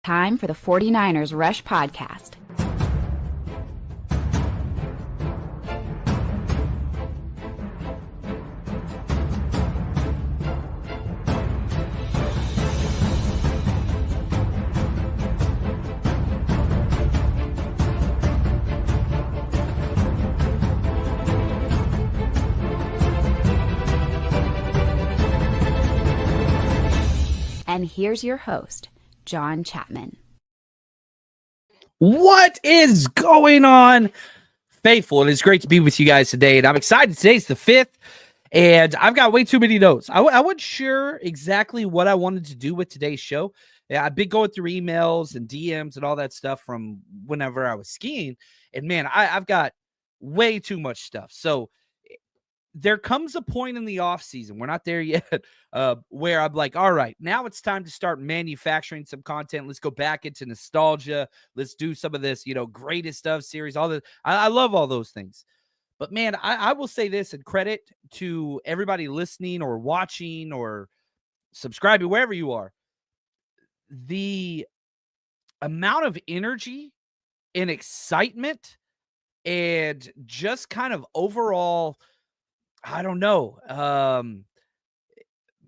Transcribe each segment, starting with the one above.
Time for the 49ers Rush Podcast. And here's your host, John Chapman. What is going on, faithful? It is great to be with you guys today, and I'm excited. Today's the 5th, and I've got way too many notes. I wasn't sure exactly what I wanted to do with today's show. Yeah, I've been going through emails and DMs and all that stuff from whenever I was skiing, and man, I've got way too much stuff. So there comes a point in the off season, we're not there yet, where I'm like, all right, now it's time to start manufacturing some content. Let's go back into nostalgia. Let's do some of this, greatest of series, all this. I love all those things. But man, I will say this, and credit to everybody listening or watching or subscribing, wherever you are. The amount of energy and excitement and just kind of overall, I don't know.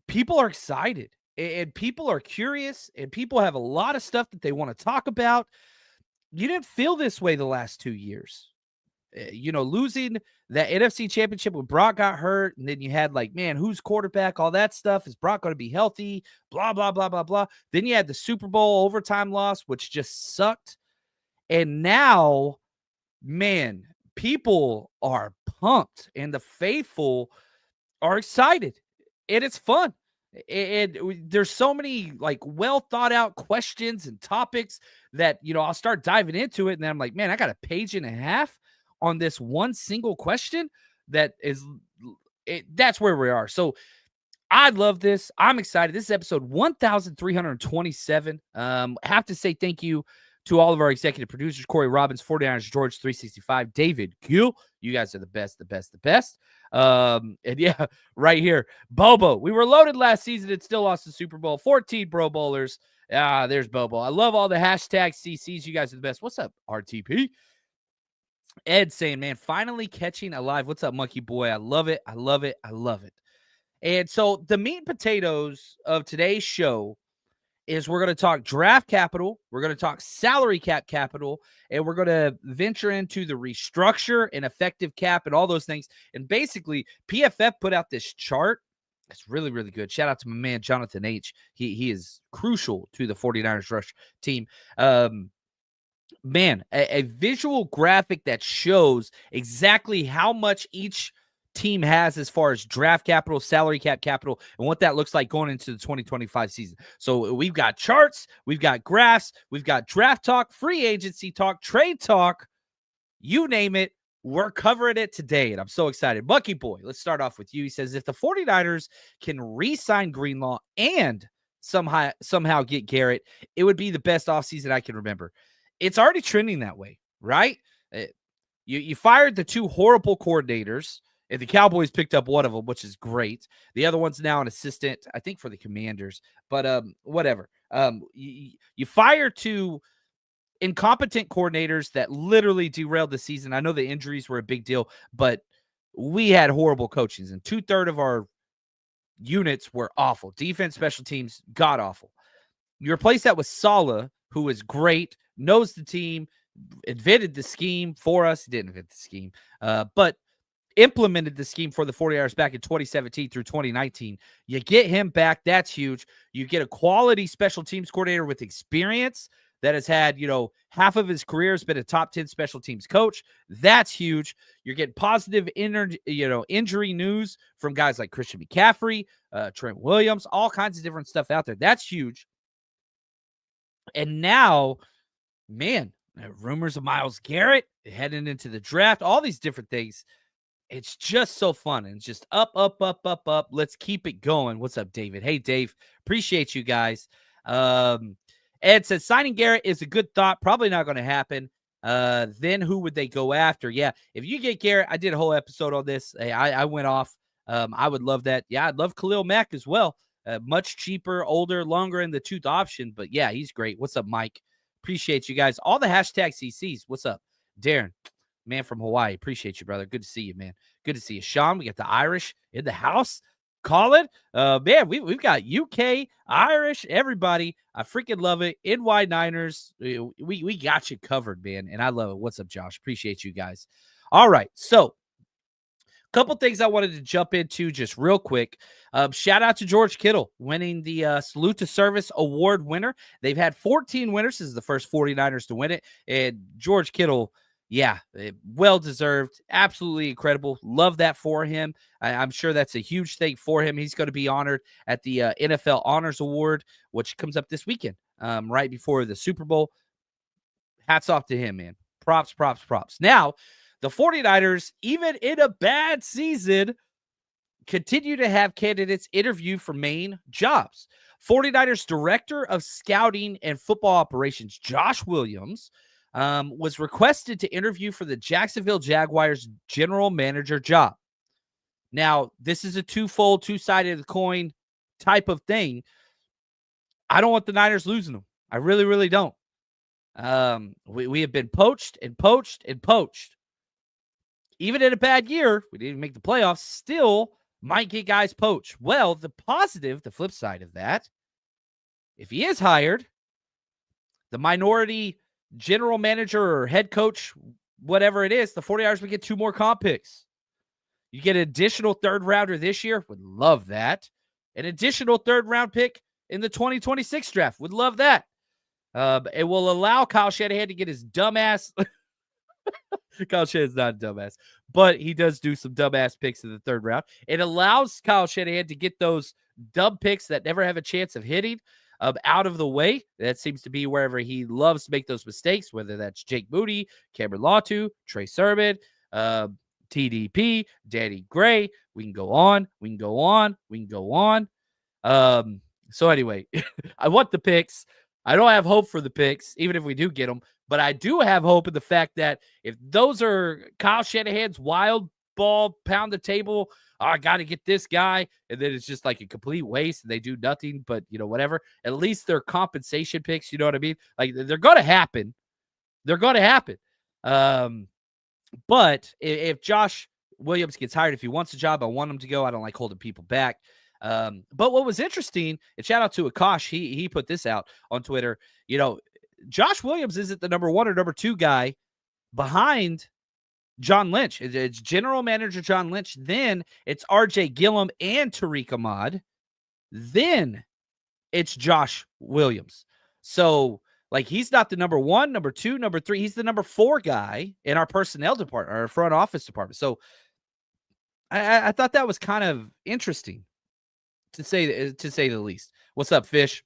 People are excited and people are curious and people have a lot of stuff that they want to talk about. You didn't feel this way the last 2 years. Losing that NFC championship when Brock got hurt, and then you had man, who's quarterback, all that stuff. Is Brock going to be healthy? Blah, blah, blah, blah, blah. Then you had the Super Bowl overtime loss, which just sucked. And now, man, people are pumped and the faithful are excited and it's fun. And there's so many well thought out questions and topics that, I'll start diving into it. And then I'm like, man, I got a page and a half on this one single question that's where we are. So I love this. I'm excited. This is episode 1327. Have to say thank you to all of our executive producers, Corey Robbins, 49ers, George 365, David Gill. You guys are the best, the best, the best. And yeah, right here, Bobo. We were loaded last season and still lost the Super Bowl. 14 Pro Bowlers. There's Bobo. I love all the hashtag CCs. You guys are the best. What's up, RTP? Ed saying, man, finally catching alive. What's up, Monkey Boy? I love it. I love it. I love it. And so the meat and potatoes of today's show is we're going to talk draft capital, we're going to talk salary cap capital, and we're going to venture into the restructure and effective cap and all those things. And basically, PFF put out this chart. It's really, really good. Shout out to my man, Jonathan H. He is crucial to the 49ers Rush team. Man, a visual graphic that shows exactly how much each team has as far as draft capital, salary cap capital, and what that looks like going into the 2025 season. So we've got charts, we've got graphs, we've got draft talk, free agency talk, trade talk, you name it. We're covering it today, and I'm so excited. Bucky Boy, let's start off with you. He says, if the 49ers can re-sign Greenlaw and somehow get Garrett, it would be the best offseason I can remember. It's already trending that way, right? You fired the two horrible coordinators, and the Cowboys picked up one of them, which is great. The other one's now an assistant, I think, for the Commanders. But whatever. You fire two incompetent coordinators that literally derailed the season. I know the injuries were a big deal, but we had horrible coachings, and 2/3 of our units were awful. Defense, special teams, god-awful. You replace that with Saleh, who is great, knows the team, invented the scheme for us. He didn't invent the scheme, but implemented the scheme for the 49ers back in 2017 through 2019. You get him back. That's huge. You get a quality special teams coordinator with experience that has had, half of his career has been a top 10 special teams coach. That's huge. You're getting positive injury news from guys like Christian McCaffrey, Trent Williams, all kinds of different stuff out there. That's huge. And now, man, rumors of Myles Garrett heading into the draft, all these different things. It's just so fun, and it's just up, up, up, up, up. Let's keep it going. What's up, David? Hey, Dave. Appreciate you guys. Ed says, signing Garrett is a good thought. Probably not going to happen. Then who would they go after? Yeah, if you get Garrett, I did a whole episode on this. I went off. I would love that. Yeah, I'd love Khalil Mack as well. much cheaper, older, longer in the tooth option. But yeah, he's great. What's up, Mike? Appreciate you guys. All the hashtag CCs. What's up, Darren? Man from Hawaii. Appreciate you, brother. Good to see you, man. Good to see you. Sean, we got the Irish in the house. Colin, man, we've got UK, Irish, everybody. I freaking love it. NY Niners, we got you covered, man, and I love it. What's up, Josh? Appreciate you guys. All right, so couple things I wanted to jump into just real quick. Shout out to George Kittle winning the Salute to Service Award winner. They've had 14 winners. This is the first 49ers to win it. And George Kittle, yeah, well-deserved. Absolutely incredible. Love that for him. I'm sure that's a huge thing for him. He's going to be honored at the NFL Honors Award, which comes up this weekend, right before the Super Bowl. Hats off to him, man. Props, props, props. Now, the 49ers, even in a bad season, continue to have candidates interview for main jobs. 49ers Director of Scouting and Football Operations, Josh Williams, was requested to interview for the Jacksonville Jaguars general manager job. Now, this is a twofold, two-sided coin type of thing. I don't want the Niners losing them. I really, really don't. We have been poached and poached and poached. Even in a bad year, we didn't make the playoffs, still might get guys poached. Well, the positive, the flip side of that, if he is hired, the minority general manager or head coach, whatever it is, the 49ers would get 2 more comp picks. You get an additional third rounder this year. Would love that. An additional third round pick in the 2026 draft. Would love that. It will allow Kyle Shanahan to get his dumbass. Kyle Shanahan's not a dumbass, but he does do some dumbass picks in the third round. It allows Kyle Shanahan to get those dumb picks that never have a chance of hitting out of the way. That seems to be wherever he loves to make those mistakes, whether that's Jake Moody, Cameron Latu, Trey Sermon, TDP, Danny Gray. We can go on. We can go on. We can go on. So anyway, I want the picks. I don't have hope for the picks, even if we do get them. But I do have hope in the fact that if those are Kyle Shanahan's wild ball, pound the table, I got to get this guy, and then it's just like a complete waste, and they do nothing but, whatever. At least they're compensation picks, you know what I mean? Like, they're going to happen. They're going to happen. But if Josh Williams gets hired, if he wants a job, I want him to go. I don't like holding people back. But what was interesting, and shout out to Akash, he put this out on Twitter, Josh Williams isn't the number 1 or number 2 guy behind John Lynch. It's general manager John Lynch. Then it's RJ Gillum and Tariq Ahmad. Then it's Josh Williams. So, like, he's not the number 1, number 2, number 3. He's the number 4 guy in our personnel department, our front office department. So I thought that was kind of interesting, to say the least. What's up, Fish?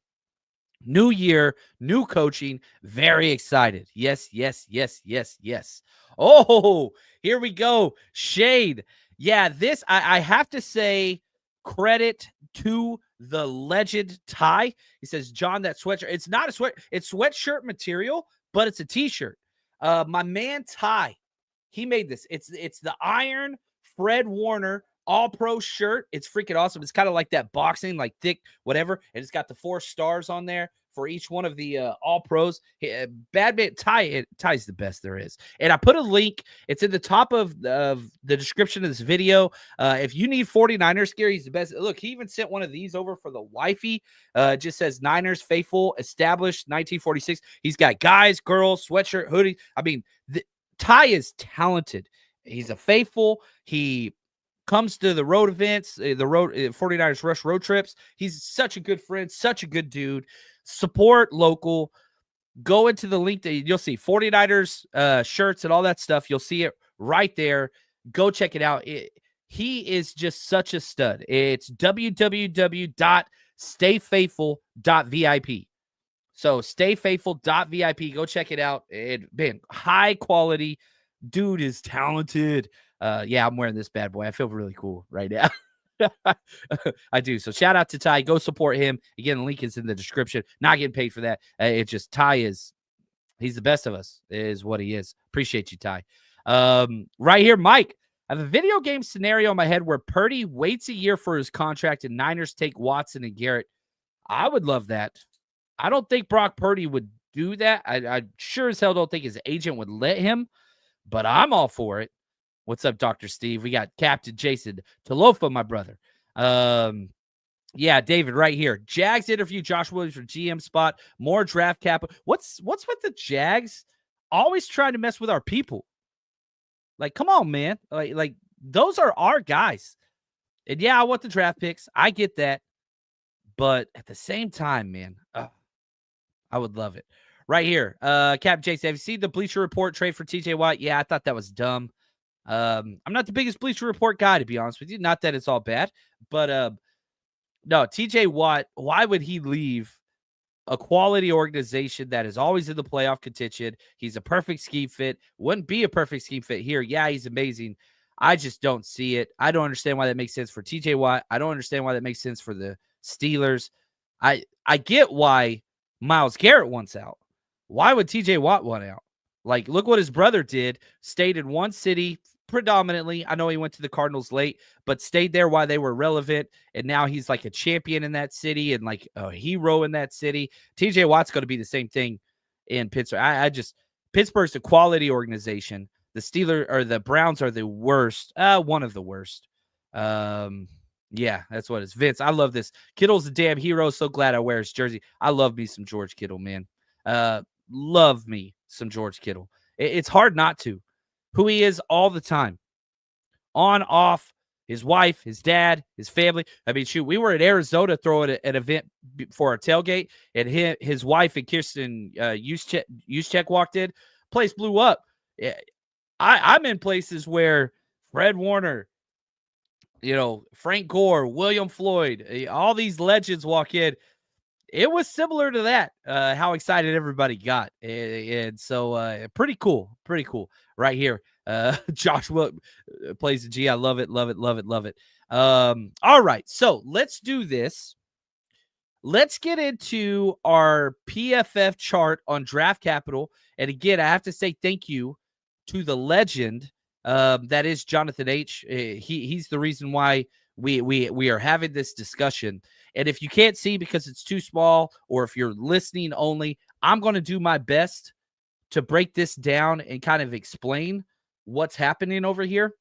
New year, new coaching. Very excited. Yes, yes, yes, yes, yes. Oh, here we go. Shade. Yeah, this, I have to say, credit to the legend Ty. He says, John, that sweatshirt. It's not a sweat. It's sweatshirt material, but it's a t-shirt. My man Ty, he made this. It's the Iron Fred Warner All-Pro shirt. It's freaking awesome. It's kind of like that boxing, like thick, whatever. And it's got the 4 stars on there for each one of the All-Pros. Badminton Ty's the best there is. And I put a link. It's in the top of the description of this video. If you need 49ers gear, he's the best. Look, he even sent one of these over for the wifey. It just says Niners Faithful, established 1946. He's got guys, girls, sweatshirt, hoodie. I mean, Ty is talented. He's a faithful. He comes to the road events, the 49ers Rush road trips. He's such a good friend, such a good dude. Support local. Go into the link that you'll see 49ers shirts and all that stuff. You'll see it right there. Go check it out. He is just such a stud. It's www.stayfaithful.vip. So stayfaithful.vip. Go check it out. Man, high quality. Dude is talented. Yeah, I'm wearing this bad boy. I feel really cool right now. I do. So shout out to Ty. Go support him. Again, the link is in the description. Not getting paid for that. It's just he's the best of us, is what he is. Appreciate you, Ty. Right here, Mike. I have a video game scenario in my head where Purdy waits a year for his contract and Niners take Watson and Garrett. I would love that. I don't think Brock Purdy would do that. I sure as hell don't think his agent would let him, but I'm all for it. What's up, Dr. Steve? We got Captain Jason Talofa, my brother. Yeah, David, right here. Jags interview Josh Williams for GM spot. More draft capital. What's with the Jags always trying to mess with our people? Like, come on, man. Like those are our guys. And yeah, I want the draft picks. I get that. But at the same time, man, I would love it. Right here. Cap Jason, have you seen the Bleacher Report trade for TJ Watt? Yeah, I thought that was dumb. I'm not the biggest Bleacher Report guy, to be honest with you. Not that it's all bad, but no, TJ Watt, why would he leave a quality organization that is always in the playoff contention? He's a perfect scheme fit. Wouldn't be a perfect scheme fit here. Yeah, he's amazing. I just don't see it. I don't understand why that makes sense for TJ Watt. I don't understand why that makes sense for the Steelers. I get why Myles Garrett wants out. Why would TJ Watt want out? Like, look what his brother did. Stayed in one city predominantly. I know he went to the Cardinals late, but stayed there while they were relevant. And now he's like a champion in that city and like a hero in that city. TJ Watt's going to be the same thing in Pittsburgh. Pittsburgh's a quality organization. The Steelers or the Browns are the worst. One of the worst. Yeah, that's what it's. Vince, I love this. Kittle's a damn hero. So glad I wear his jersey. I love me some George Kittle, man. Love me some George Kittle. It's hard not to. Who he is all the time. On, off, his wife, his dad, his family. I mean, shoot, we were in Arizona throwing an event for our tailgate, and his wife and Kirsten Juszczyk walked in. Place blew up. I'm in places where Fred Warner, Frank Gore, William Floyd, all these legends walk in. It was similar to that, how excited everybody got. And so pretty cool right here. Joshua plays the G. I love it. All right, so let's do this. Let's get into our PFF chart on draft capital. And again, I have to say thank you to the legend that is Jonathan H. He's the reason why we are having this discussion. And if you can't see because it's too small, or if you're listening only, I'm going to do my best to break this down and kind of explain what's happening over here.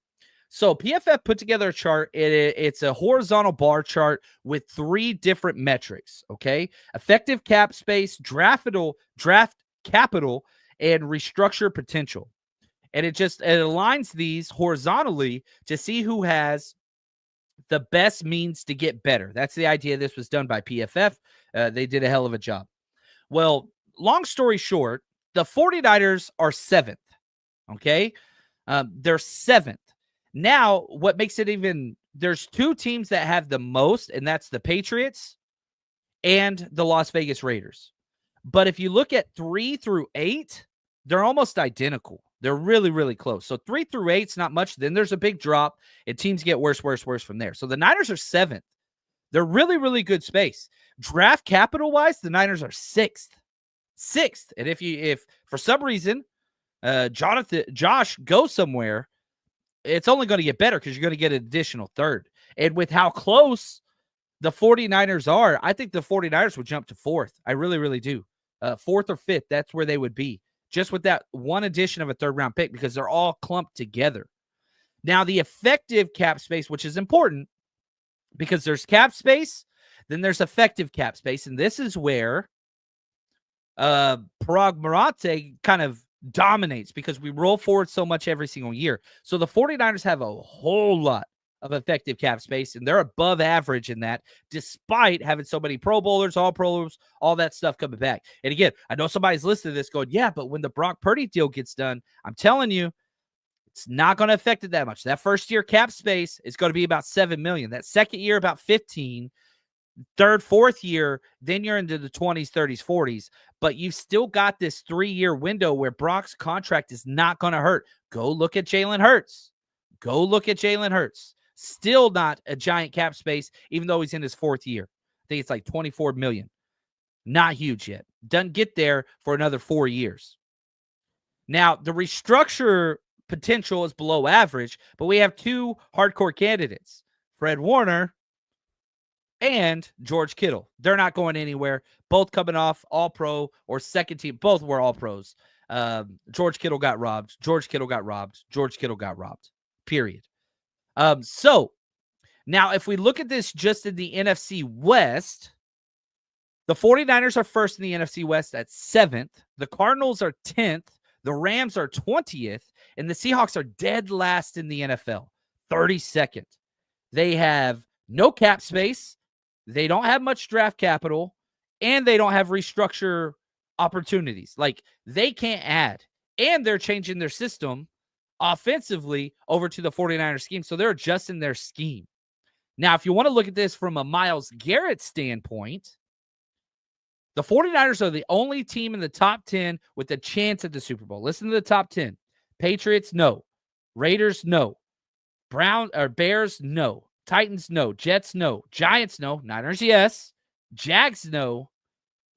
So PFF put together a chart. It's a horizontal bar chart with 3 different metrics, okay? Effective cap space, draft capital, and restructure potential. And it aligns these horizontally to see who has the best means to get better. That's the idea. This was done by PFF. They did a hell of a job. Well, long story short, the 49ers are 7th, okay? They're 7th. Now, what makes it even, there's 2 teams that have the most, and that's the Patriots and the Las Vegas Raiders. But if you look at 3 through 8, they're almost identical. They're really, really close. So 3 through 8 is not much. Then there's a big drop, and teams get worse from there. So the Niners are 7th. They're really, really good space. Draft capital-wise, the Niners are 6th. 6th. And if for some reason Josh goes somewhere, it's only going to get better because you're going to get an additional 3rd. And with how close the 49ers are, I think the 49ers would jump to 4th. I really, really do. 4th or 5th, that's where they would be. Just with that one addition of a 3rd-round pick, because they're all clumped together. Now, the effective cap space, which is important, because there's cap space, then there's effective cap space, and this is where Parag Marate kind of dominates, because we roll forward so much every single year. So the 49ers have a whole lot of effective cap space, and they're above average in that, despite having so many Pro Bowlers, all Pro Bowlers, all that stuff coming back. And again, I know somebody's listening to this going, yeah, but when the Brock Purdy deal gets done, I'm telling you, it's not going to affect it that much. That first year cap space is going to be about $7 million. That second year, about 15. Third, fourth year, then you're into the 20s, 30s, 40s. But you've still got this 3-year window where Brock's contract is not going to hurt. Go look at Jalen Hurts. Still not a giant cap space, even though he's in his 4th year. I think it's like $24 million. Not huge yet. Doesn't get there for another 4 years. Now, the restructure potential is below average, but we have two hardcore candidates, Fred Warner and George Kittle. They're not going anywhere. Both coming off all-pro or second team. Both were all-pros. George Kittle got robbed. George Kittle got robbed. George Kittle got robbed. Period. So now if we look at this just in the NFC West, the 49ers are first in the NFC West at 7th. The Cardinals are 10th. The Rams are 20th. And the Seahawks are dead last in the NFL, 32nd. They have no cap space. They don't have much draft capital. And they don't have restructure opportunities. Like, they can't add. And they're changing their system offensively over to the 49ers scheme. So they're adjusting their scheme. Now, if you want to look at this from a Myles Garrett standpoint, the 49ers are the only team in the top 10 with a chance at the Super Bowl. Listen to the top 10. Patriots, no. Raiders, no. Bears, no. Titans, no. Jets, no. Giants, no. Niners, yes. Jags, no.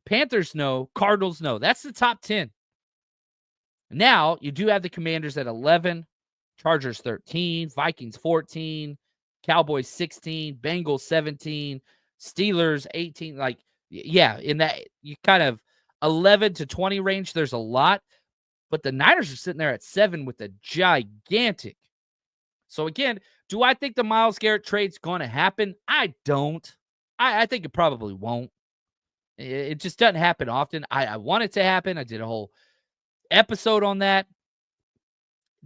Panthers, no. Cardinals, no. That's the top 10. Now, you do have the Commanders at 11, Chargers 13, Vikings 14, Cowboys 16, Bengals 17, Steelers 18. Like, yeah, in that you kind of 11 to 20 range, there's a lot. But the Niners are sitting there at 7 with a gigantic. So again, do I think the Myles Garrett trade's going to happen? I don't. I think it probably won't. It just doesn't happen often. I want it to happen. I did a whole episode on that.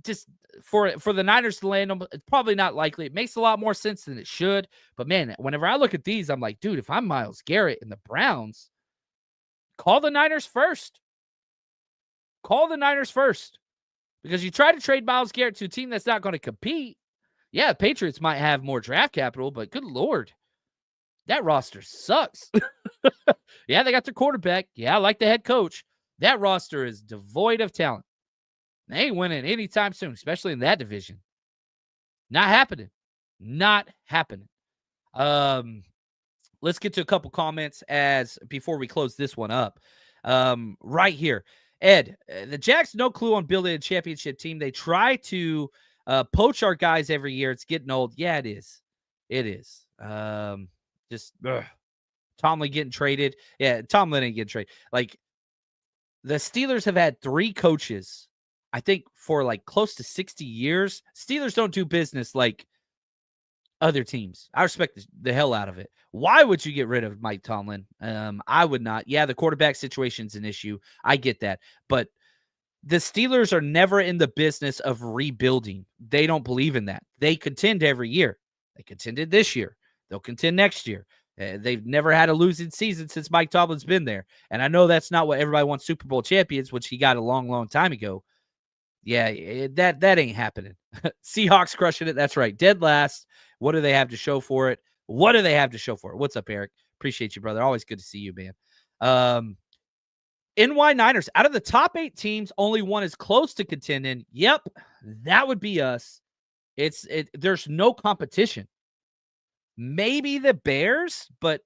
Just for the Niners to land them, it's probably not likely. It makes a lot more sense than it should. But man, whenever I look at these, I'm like, dude, if I'm Myles Garrett and the Browns, call the Niners first. Call the Niners first. Because you try to trade Myles Garrett to a team that's not going to compete. Yeah, the Patriots might have more draft capital, but good Lord, that roster sucks. Yeah, they got their quarterback. Yeah, I like the head coach. That roster is devoid of talent. They ain't winning anytime soon, especially in that division. Not happening. Not happening. Let's get to a couple comments before we close this one up. Right here. Ed, the Jags, no clue on building a championship team. They try to poach our guys every year. It's getting old. Yeah, it is. It is. Tomlin getting traded. Yeah, Tomlin ain't getting traded. Like, the Steelers have had 3 coaches, I think, for like close to 60 years. Steelers don't do business like other teams. I respect the hell out of it. Why would you get rid of Mike Tomlin? I would not. Yeah, the quarterback situation's an issue. I get that. But the Steelers are never in the business of rebuilding. They don't believe in that. They contend every year. They contended this year. They'll contend next year. They've never had a losing season since Mike Tomlin's been there. And I know that's not what everybody wants, Super Bowl champions, which he got a long, long time ago. Yeah, that ain't happening. Seahawks crushing it. That's right. Dead last. What do they have to show for it? What do they have to show for it? What's up, Eric? Appreciate you, brother. Always good to see you, man. NY Niners, out of the top 8 teams, only one is close to contending. Yep, that would be us. There's no competition. Maybe the Bears, but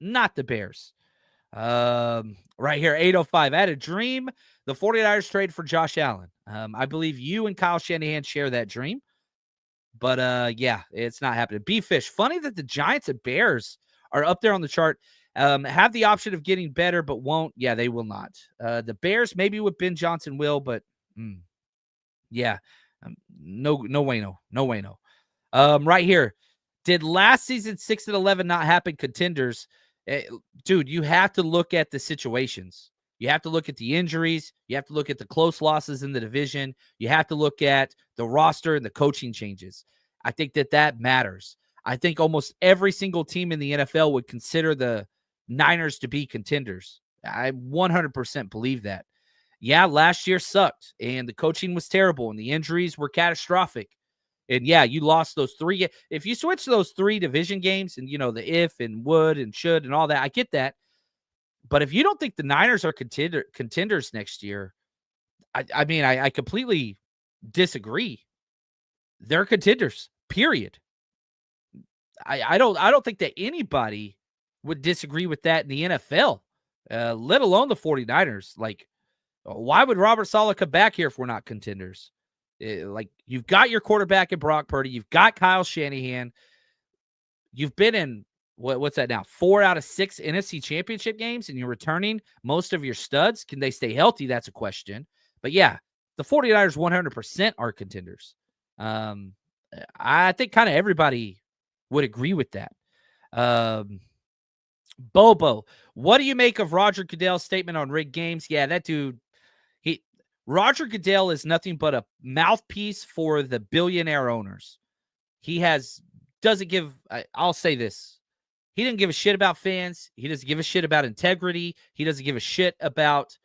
not the Bears. Right here, 805. I had a dream. The 49ers trade for Josh Allen. I believe you and Kyle Shanahan share that dream. But, yeah, it's not happening. B-Fish, funny that the Giants and Bears are up there on the chart. Have the option of getting better, but won't. Yeah, they will not. The Bears, maybe with Ben Johnson will, but yeah, no way, no. No way, no. Right here. Did last season 6-11 not happen? Contenders. Dude, you have to look at the situations. You have to look at the injuries. You have to look at the close losses in the division. You have to look at the roster and the coaching changes. I think that matters. I think almost every single team in the NFL would consider the Niners to be contenders. I 100% believe that. Yeah, last year sucked, and the coaching was terrible, and the injuries were catastrophic. And yeah, you lost those 3. If you switch those 3 division games and, the if and would and should and all that, I get that. But if you don't think the Niners are contenders next year, I mean, I completely disagree. They're contenders, period. I don't think that anybody would disagree with that in the NFL, let alone the 49ers. Like, why would Robert Saleh come back here if we're not contenders? Like, you've got your quarterback in Brock Purdy. You've got Kyle Shanahan. You've been in, what's that now? 4 out of 6 NFC championship games, and you're returning most of your studs. Can they stay healthy? That's a question. But yeah, the 49ers 100% are contenders. I think kind of everybody would agree with that. Bobo, what do you make of Roger Goodell's statement on rigged games? Yeah, that dude, Roger Goodell is nothing but a mouthpiece for the billionaire owners. He doesn't give, I'll say this. He didn't give a shit about fans. He doesn't give a shit about integrity. He doesn't give a shit about,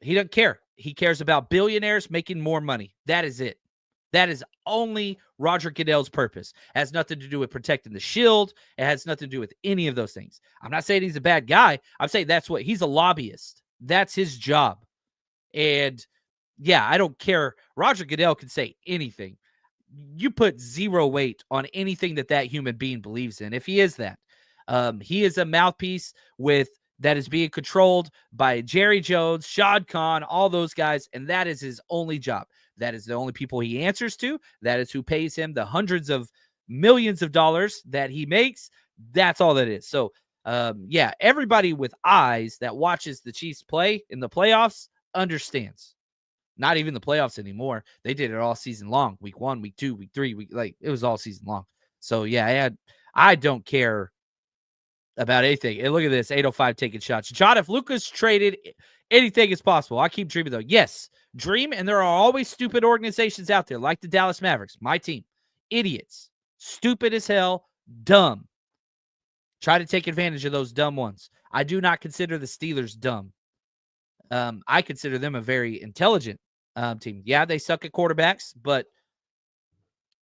he doesn't care. He cares about billionaires making more money. That is it. That is only Roger Goodell's purpose. It has nothing to do with protecting the shield. It has nothing to do with any of those things. I'm not saying he's a bad guy. I'm saying he's a lobbyist. That's his job. And yeah, I don't care. Roger Goodell can say anything. You put zero weight on anything that human being believes in. If he is that, he is a mouthpiece that is being controlled by Jerry Jones, Shad Khan, all those guys. And that is his only job. That is the only people he answers to. That is who pays him the hundreds of millions of dollars that he makes. That's all that is. So, yeah, everybody with eyes that watches the Chiefs play in the playoffs understands. Not even the playoffs anymore. They did it all season long. Week 1, week 2, week 3, it was all season long. So, yeah, I don't care about anything. And look at this, 805 taking shots. John, if Luka's traded, anything is possible. I keep dreaming, though. Yes, dream, and there are always stupid organizations out there, like the Dallas Mavericks, my team. Idiots. Stupid as hell. Dumb. Try to take advantage of those dumb ones. I do not consider the Steelers dumb. I consider them a very intelligent team. Yeah, they suck at quarterbacks, but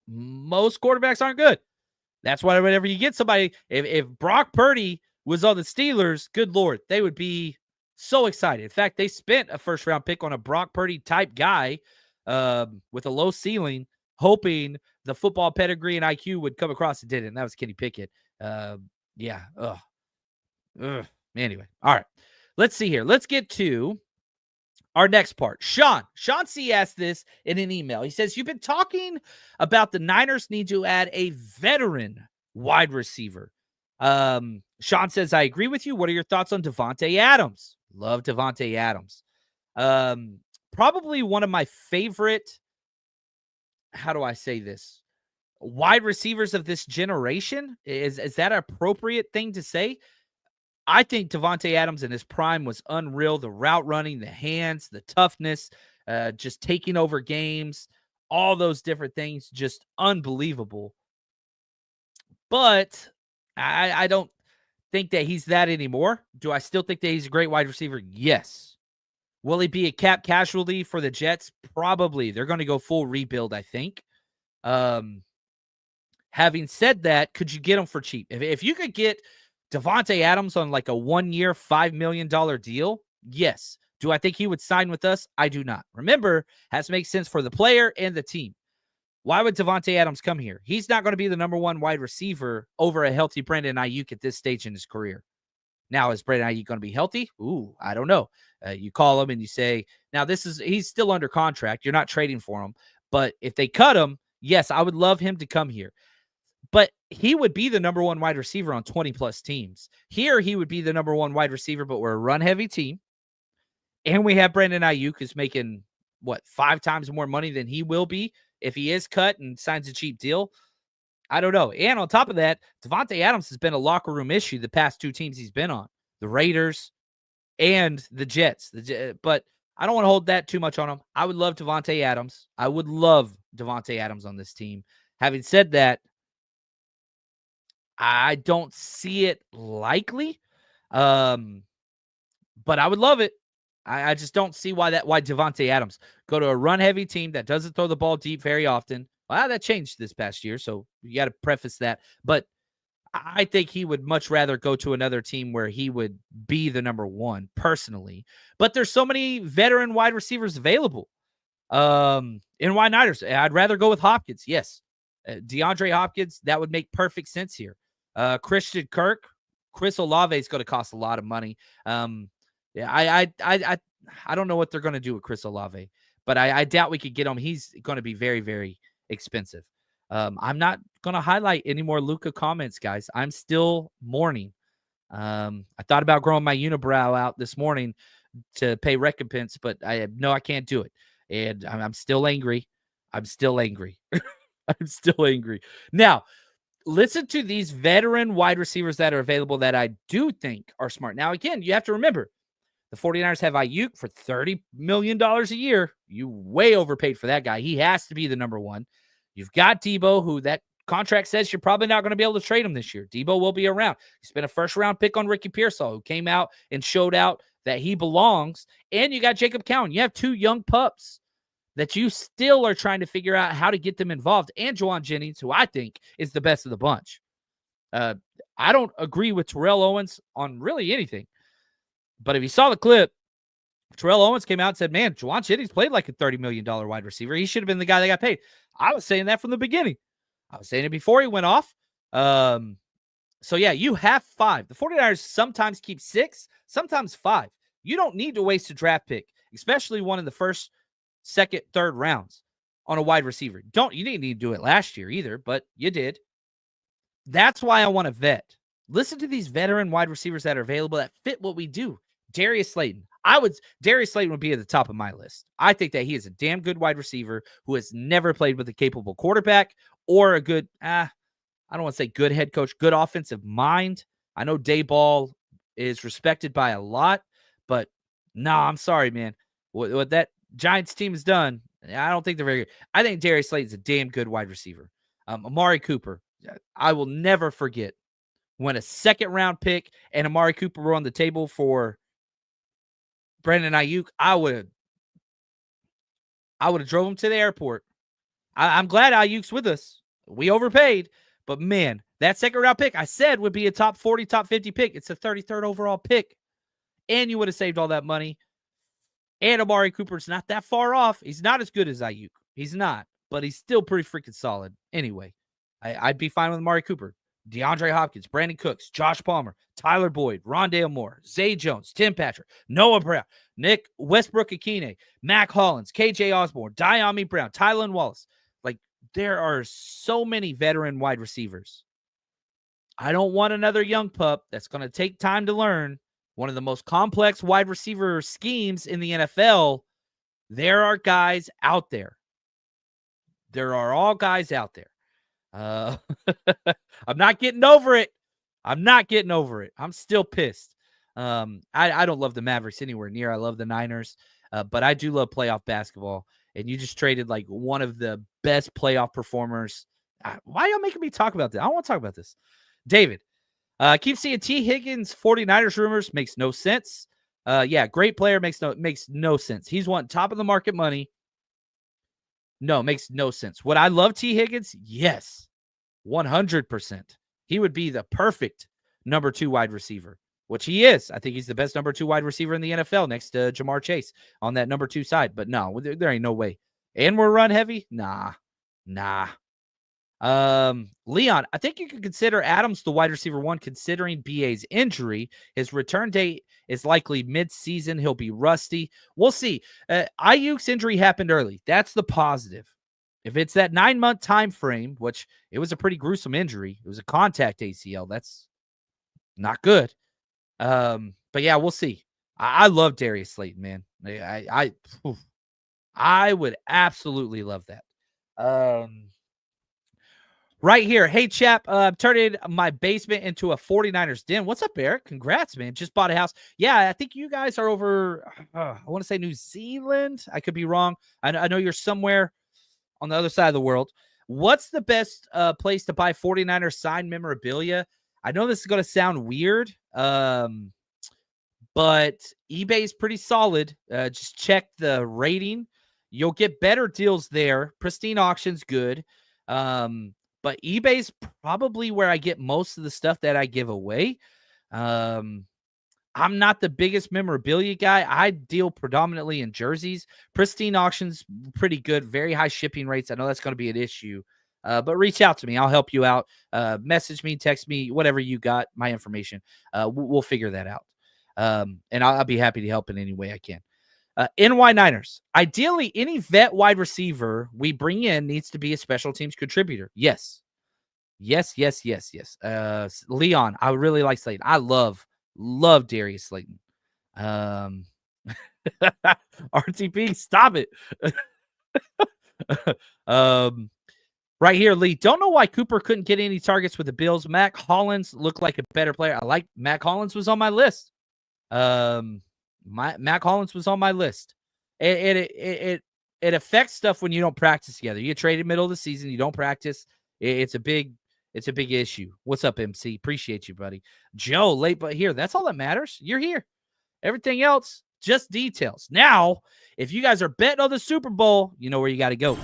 most quarterbacks aren't good. That's why whenever you get somebody, if Brock Purdy was on the Steelers, good Lord, they would be so excited. In fact, they spent a first-round pick on a Brock Purdy type guy with a low ceiling, hoping the football pedigree and IQ would come across. It didn't. That was Kenny Pickett. Yeah. Anyway, all right. Let's see here. Let's get to our next part. Sean C. asked this in an email. He says, you've been talking about the Niners need to add a veteran wide receiver. Sean says, I agree with you. What are your thoughts on Davante Adams? Love Davante Adams. Probably one of my favorite, how do I say this, wide receivers of this generation. Is that an appropriate thing to say? I think Davante Adams in his prime was unreal. The route running, the hands, the toughness, just taking over games, all those different things, just unbelievable. But I don't think that he's that anymore. Do I still think that he's a great wide receiver? Yes. Will he be a cap casualty for the Jets? Probably. They're going to go full rebuild, I think. Having said that, could you get him for cheap? If you could get Davante Adams on like a 1-year, $5 million deal, yes. Do I think he would sign with us? I do not. Remember, has to make sense for the player and the team. Why would Davante Adams come here? He's not going to be the number 1 wide receiver over a healthy Brandon Aiyuk at this stage in his career. Now, is Brandon Aiyuk going to be healthy? Ooh, I don't know. You call him and you say, now he's still under contract. You're not trading for him. But if they cut him, yes, I would love him to come here. But he would be the number 1 wide receiver on 20-plus teams. Here, he would be the number 1 wide receiver, but we're a run-heavy team. And we have Brandon Aiyuk who's making, 5 times more money than he will be if he is cut and signs a cheap deal. I don't know. And on top of that, Davante Adams has been a locker room issue the past 2 teams he's been on, the Raiders and the Jets. But I don't want to hold that too much on him. I would love Davante Adams. I would love Davante Adams on this team. Having said that, I don't see it likely, but I would love it. I just don't see why Davante Adams go to a run-heavy team that doesn't throw the ball deep very often. Well, that changed this past year, so you got to preface that. But I think he would much rather go to another team where he would be the number 1 personally. But there's so many veteran wide receivers available. In wide Niners, I'd rather go with Hopkins. Yes, DeAndre Hopkins, that would make perfect sense here. Christian Kirk, Chris Olave is going to cost a lot of money. Yeah, I don't know what they're going to do with Chris Olave, but I doubt we could get him. He's going to be very, very expensive. I'm not going to highlight any more Luka comments, guys. I'm still mourning. I thought about growing my unibrow out this morning to pay recompense, but I can't do it. And I'm still angry. I'm still angry. I'm still angry. Now, listen to these veteran wide receivers that are available that I do think are smart. Now, again, you have to remember, the 49ers have Aiyuk for $30 million a year. You way overpaid for that guy. He has to be the number one. You've got Debo, who that contract says you're probably not going to be able to trade him this year. Debo will be around. You spent a first-round pick on Ricky Pearsall, who came out and showed out that he belongs. And you got Jacob Cowan. You have two young pups that you still are trying to figure out how to get them involved. And Juwan Jennings, who I think is the best of the bunch. I don't agree with Terrell Owens on really anything. But if you saw the clip, Terrell Owens came out and said, man, Juwan Jennings played like a $30 million wide receiver. He should have been the guy that got paid. I was saying that from the beginning. I was saying it before he went off. So, yeah, you have 5. The 49ers sometimes keep 6, sometimes 5. You don't need to waste a draft pick, especially one in the first, second, third rounds on a wide receiver. You didn't need to do it last year either, but you did. That's why I want to vet. Listen to these veteran wide receivers that are available that fit what we do. Darius Slayton. Darius Slayton would be at the top of my list. I think that he is a damn good wide receiver who has never played with a capable quarterback or a good, I don't want to say good head coach, good offensive mind. I know Dayball is respected by a lot, but I'm sorry, man. What that Giants team has done, I don't think they're very good. I think Darius Slayton's a damn good wide receiver. Amari Cooper, I will never forget when a second-round pick and Amari Cooper were on the table for Brandon Aiyuk. I would have drove him to the airport. I'm glad Aiyuk's with us. We overpaid, but man, that second-round pick I said would be a top 40, top 50 pick. It's a 33rd overall pick, and you would have saved all that money. And Amari Cooper's not that far off. He's not as good as Aiyuk. He's not, but he's still pretty freaking solid. Anyway, I'd be fine with Amari Cooper. DeAndre Hopkins, Brandon Cooks, Josh Palmer, Tyler Boyd, Rondale Moore, Zay Jones, Tim Patrick, Noah Brown, Nick Westbrook-Akine, Mac Hollins, KJ Osborne, Diami Brown, Tylan Wallace. Like, there are so many veteran wide receivers. I don't want another young pup that's going to take time to learn one of the most complex wide receiver schemes in the NFL. There are guys out there. There are all guys out there. I'm not getting over it. I'm still pissed. I don't love the Mavericks anywhere near. I love the Niners, but I do love playoff basketball. And you just traded like one of the best playoff performers. Why are y'all making me talk about this? I don't want to talk about this. David, keep seeing T. Higgins 49ers rumors. Makes no sense. Yeah, great player. Makes no sense. He's wanting top of the market money. No, makes no sense. Would I love T. Higgins? Yes, 100%. He would be the perfect number 2 wide receiver, which he is. I think he's the best number 2 wide receiver in the NFL next to Jamar Chase on that number 2 side. But no, there ain't no way. And we're run heavy? Nah. Leon, I think you can consider Adams the wide receiver 1 considering BA's injury. His return date is likely mid-season. He'll be rusty. We'll see. Aiyuk's injury happened early. That's the positive. If it's that 9-month time frame, which it was a pretty gruesome injury, it was a contact ACL. That's not good. But yeah, we'll see. I love Darius Slayton, man. I would absolutely love that. Right here. Hey, Chap, turning my basement into a 49ers den. What's up, Eric? Congrats, man. Just bought a house. Yeah, I think you guys are over, I want to say New Zealand. I could be wrong. I know you're somewhere on the other side of the world. What's the best place to buy 49ers signed memorabilia? I know this is going to sound weird, but eBay is pretty solid. Just check the rating. You'll get better deals there. Pristine Auction's good. But eBay's probably where I get most of the stuff that I give away. I'm not the biggest memorabilia guy. I deal predominantly in jerseys. Pristine Auction's pretty good. Very high shipping rates. I know that's going to be an issue. But reach out to me. I'll help you out. Message me, text me, whatever you got, my information. We'll figure that out. And I'll be happy to help in any way I can. NY Niners. Ideally, any vet wide receiver we bring in needs to be a special teams contributor. Yes. Yes. Leon, I really like Slayton. I love Darius Slayton. RTP, stop it. Right here, Lee. Don't know why Cooper couldn't get any targets with the Bills. Mac Hollins looked like a better player. I like Mac Hollins was on my list. Mac Hollins was on my list. It affects stuff when you don't practice together. You get traded middle of the season, you don't practice. It's a big issue. What's up, MC? Appreciate you, buddy. Joe, late but here. That's all that matters. You're here. Everything else, just details. Now, if you guys are betting on the Super Bowl, you know where you got to go.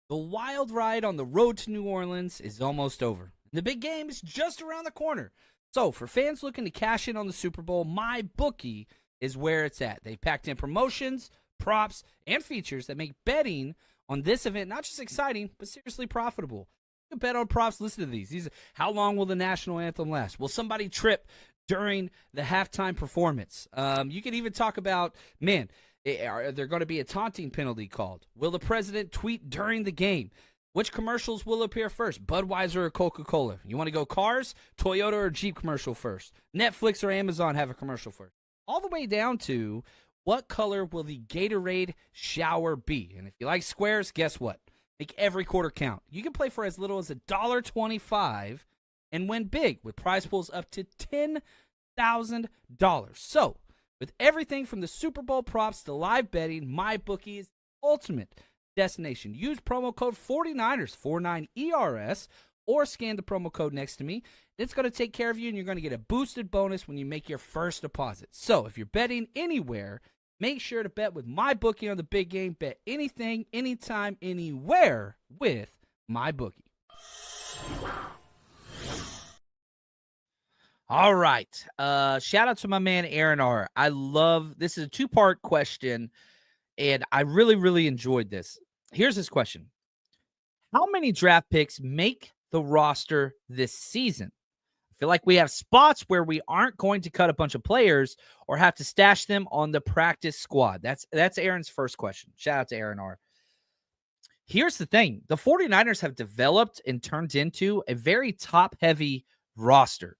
The wild ride on the road to New Orleans is almost over. The big game is just around the corner. So for fans looking to cash in on the Super Bowl, MyBookie is where it's at. They've packed in promotions, props, and features that make betting on this event not just exciting, but seriously profitable. You can bet on props. Listen to these. How long will the national anthem last? Will somebody trip during the halftime performance? You can even talk about, are there going to be a taunting penalty called? Will the president tweet during the game? Which commercials will appear first, Budweiser or Coca-Cola? You want to go cars, Toyota or Jeep commercial first? Netflix or Amazon have a commercial first? All the way down to what color will the Gatorade shower be? And if you like squares, guess what? Make every quarter count. You can play for as little as $1.25 and win big with prize pools up to $10,000. So, with everything from the Super Bowl props to live betting, MyBookie is the ultimate destination. Use promo code 49ers, 49ERS, or scan the promo code next to me. It's going to take care of you, and you're going to get a boosted bonus when you make your first deposit. So if you're betting anywhere, make sure to bet with MyBookie on the big game. Bet anything, anytime, anywhere with MyBookie. All right. Shout out to my man Aaron R. I love this. Is a two-part question, and I really, really enjoyed this. Here's his question. How many draft picks make the roster this season? I feel like we have spots where we aren't going to cut a bunch of players or have to stash them on the practice squad. That's Aaron's first question. Shout out to Aaron R. Here's the thing. The 49ers have developed and turned into a very top-heavy roster.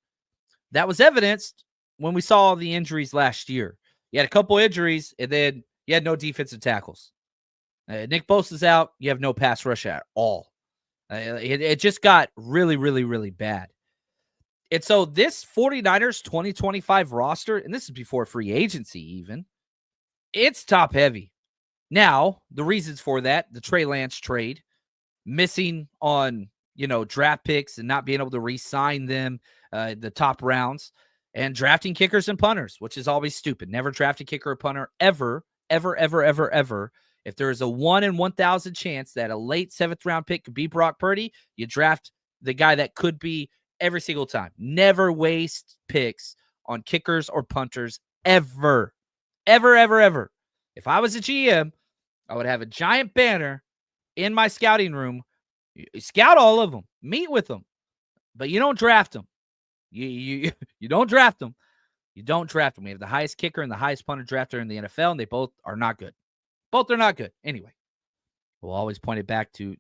That was evidenced when we saw the injuries last year. You had a couple injuries, and then you had no defensive tackles. Nick Bosa's out. You have no pass rush at all. It just got really, really, really bad. And so this 49ers 2025 roster, and this is before free agency even, it's top heavy. Now, the reasons for that, the Trey Lance trade, missing on, draft picks and not being able to re-sign them, the top rounds, and drafting kickers and punters, which is always stupid. Never draft a kicker or punter ever, ever, ever, ever, ever. If there is a 1 in 1,000 chance that a late 7th round pick could be Brock Purdy, you draft the guy that could be every single time. Never waste picks on kickers or punters ever. Ever, ever, ever. If I was a GM, I would have a giant banner in my scouting room. You scout all of them. Meet with them. But you don't draft them. You don't draft them. You don't draft them. We have the highest kicker and the highest punter drafter in the NFL, and they both are not good. Both are not good. Anyway, we'll always point it back to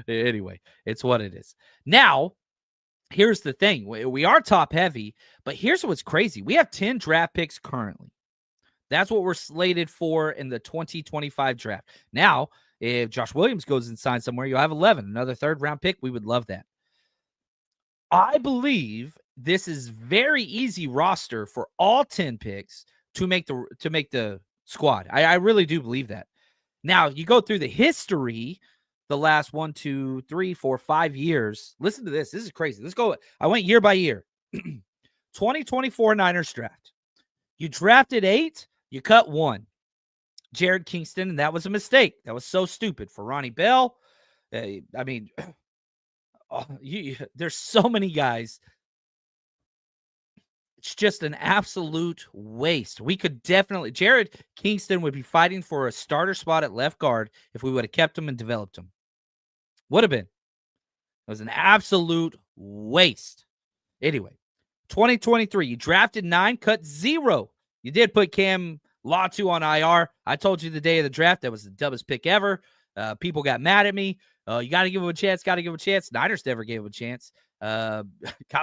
anyway, it's what it is. Now, here's the thing. We are top heavy, but here's what's crazy. We have 10 draft picks currently. That's what we're slated for in the 2025 draft. Now, if Josh Williams goes and signs somewhere, you'll have 11, another 3rd round pick. We would love that. I believe this is very easy roster for all 10 picks to make the squad. I really do believe that. Now, you go through the history, the last 1, 2, 3, 4, 5 years. Listen to this. This is crazy. Let's go. I went year by year. 2024 Niners draft. You drafted 8, you cut 1. Jared Kingston, and that was a mistake. That was so stupid for Ronnie Bell. There's so many guys. It's just an absolute waste. We could definitely, Jared Kingston would be fighting for a starter spot at left guard if we would have kept him and developed him. Would have been. It was an absolute waste. Anyway, 2023, you drafted 9, cut 0. You did put Cam Latu on IR. I told you the day of the draft that was the dumbest pick ever. People got mad at me. You got to give him a chance. Got to give him a chance. Niners never gave him a chance. Kyle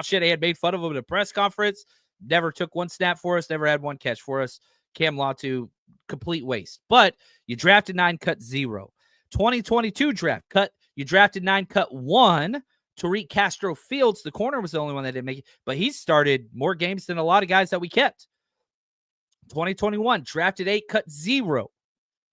Shanahan made fun of him at a press conference. Never took one snap for us. Never had one catch for us. Cam Latu, complete waste. But you drafted 9, cut 0. 2022 draft, you drafted 9, cut 1. Tariq Castro Fields, the corner, was the only one that didn't make it, but he started more games than a lot of guys that we kept. 2021, drafted 8, cut 0.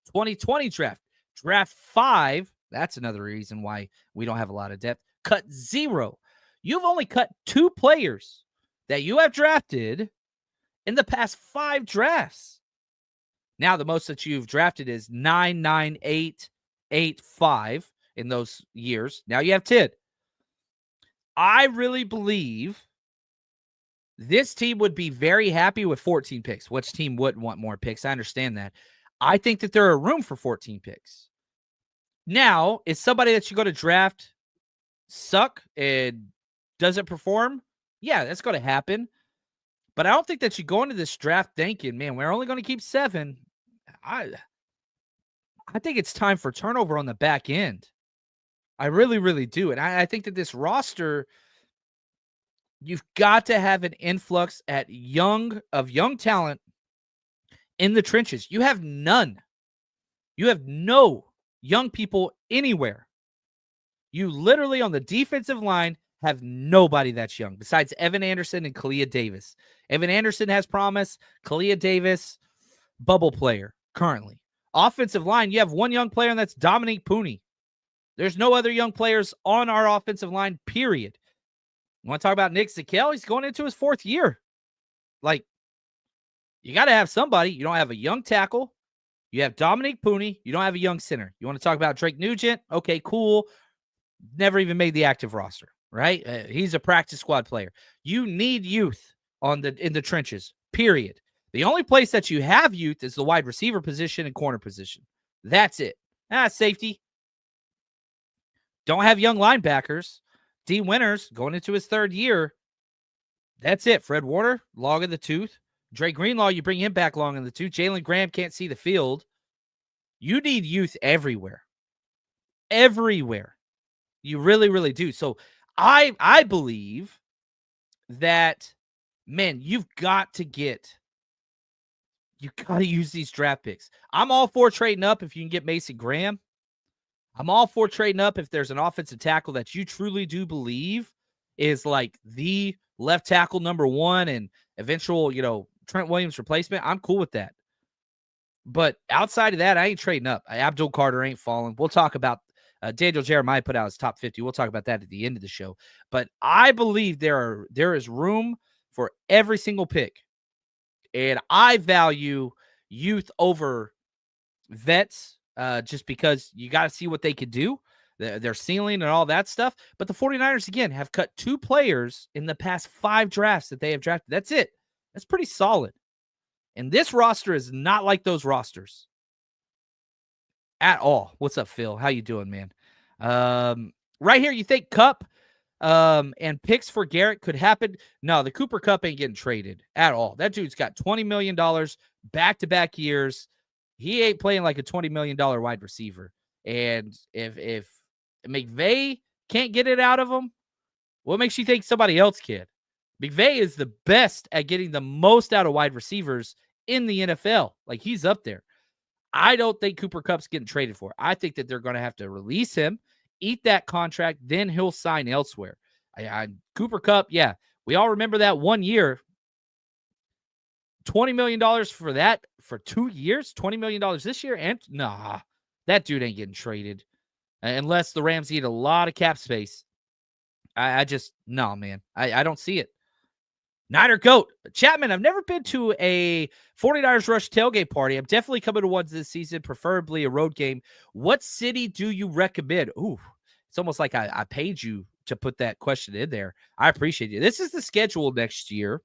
2020 draft 5. That's another reason why we don't have a lot of depth. Cut 0. You've only cut 2 players that you have drafted in the past 5 drafts. Now, the most that you've drafted is 9, 9, 8, 8, 5 in those years. Now you have 10. I really believe this team would be very happy with 14 picks. Which team wouldn't want more picks? I understand that. I think that there are room for 14 picks. Now, is somebody that you go to draft suck and doesn't perform? Yeah, that's going to happen. But I don't think that you go into this draft thinking, man, we're only going to keep 7. I think it's time for turnover on the back end. I really, really do. And I think that this roster, you've got to have an influx of young talent in the trenches. You have none. You have no young people anywhere. You literally on the defensive line have nobody that's young besides Evan Anderson and Kalia Davis. Evan Anderson has promise. Kalia Davis, bubble player currently. Offensive line, you have one young player, and that's Dominique Pooney. There's no other young players on our offensive line, period. You want to talk about Nick Zakelj? He's going into his 4th year. Like, you got to have somebody. You don't have a young tackle. You have Dominique Pooney. You don't have a young center. You want to talk about Drake Nugent? Okay, cool. Never even made the active roster, right? He's a practice squad player. You need youth in the trenches, period. The only place that you have youth is the wide receiver position and corner position. That's it. Safety. Don't have young linebackers. D. Winters going into his 3rd year. That's it. Fred Warner, long in the tooth. Dre Greenlaw, you bring him back long in the tooth. Jalen Graham can't see the field. You need youth everywhere. Everywhere. You really, really do. So I believe that, man, you've got to use these draft picks. I'm all for trading up if you can get Mason Graham. I'm all for trading up if there's an offensive tackle that you truly do believe is like the left tackle number 1 and eventual, Trent Williams replacement. I'm cool with that. But outside of that, I ain't trading up. Abdul Carter ain't falling. We'll talk about Daniel Jeremiah put out his top 50. We'll talk about that at the end of the show. But I believe there is room for every single pick. And I value youth over vets just because you got to see what they could do, their ceiling and all that stuff. But the 49ers, again, have cut 2 players in the past 5 drafts that they have drafted. That's it. That's pretty solid. And this roster is not like those rosters at all. What's up, Phil? How you doing, man? Right here, you think Kupp and picks for Garrett could happen? No, the Cooper Kupp ain't getting traded at all. That dude's got $20 million back-to-back years. He ain't playing like a $20 million wide receiver. And if McVay can't get it out of him, what makes you think somebody else can? McVay is the best at getting the most out of wide receivers in the NFL. Like, he's up there. I don't think Cooper Kupp's getting traded for. I think that they're going to have to release him, eat that contract, then he'll sign elsewhere. Cooper Kupp, yeah, we all remember that 1 year. $20 million for that for 2 years, $20 million this year. And nah, that dude ain't getting traded unless the Rams need a lot of cap space. No, man, I don't see it. Niner Goat. Chapman, I've never been to a 49ers Rush tailgate party. I'm definitely coming to one this season, preferably a road game. What city do you recommend? Ooh, it's almost like I paid you to put that question in there. I appreciate it. This is the schedule next year.